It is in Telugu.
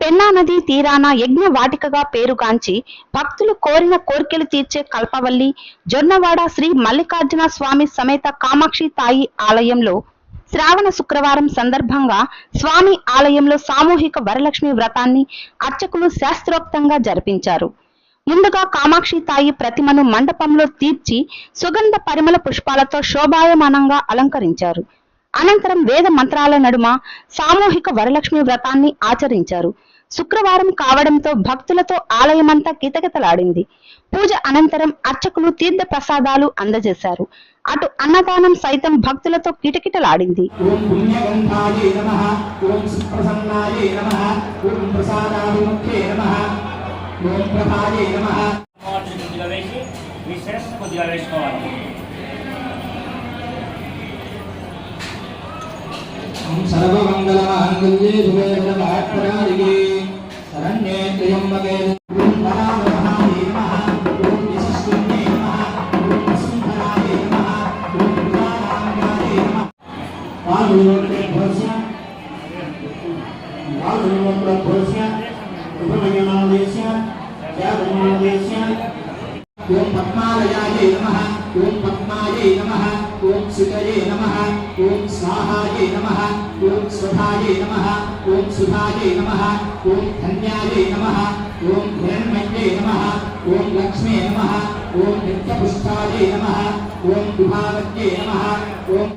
పెన్నా నది తీరాన యజ్ఞ వాటికగా పేరుగాంచి భక్తులు కోరిన కోర్కెలు తీర్చే కల్పవల్లి జొన్నవాడ శ్రీ మల్లికార్జున స్వామి సమేత కామాక్షి తాయి ఆలయంలో శ్రావణ శుక్రవారం సందర్భంగా స్వామి ఆలయంలో సామూహిక వరలక్ష్మి వ్రతాన్ని అర్చకులు శాస్త్రోక్తంగా జరిపించారు. ముందుగా కామాక్షి తాయి ప్రతిమను మండపంలో తీర్చి సుగంధ పరిమళ పుష్పాలతో శోభాయమానంగా అలంకరించారు. అనంతరం వేద మంత్రాల నడుమ సామూహిక వరలక్ష్మి వ్రతాన్ని ఆచరించారు. శుక్రవారం కావడంతో భక్తులతో ఆలయమంతా కితకితలాడింది. పూజ అనంతరం అర్చకులు తీర్థ ప్రసాదాలు అందజేశారు. అటు అన్నదానం సైతం భక్తులతో కిటకిటలాడింది. सर्वमंगलमांगल्ये शिवे सर्वार्थसाधिके शरण्ये त्र्यंबके नमः ओम यशस्विने नमः ओम वसुंधराय नमः ओम पुराणाय नमः वायुलोके भवस्य उपमयनादेस्य यादनादेस्य ओम पद्मालयाय नमः ओम पद्माय नमः ओम सुतये नमः ओम स्वाहाय नमः ओम स्वधाय नमः ओम सुधाय नमः ओम धन्याय नमः ओम हिरण्मये नमः ओम लक्ष्मे नमः ओम नित्यपुष्टाय नमः ओम विभावत्ये नमः ओम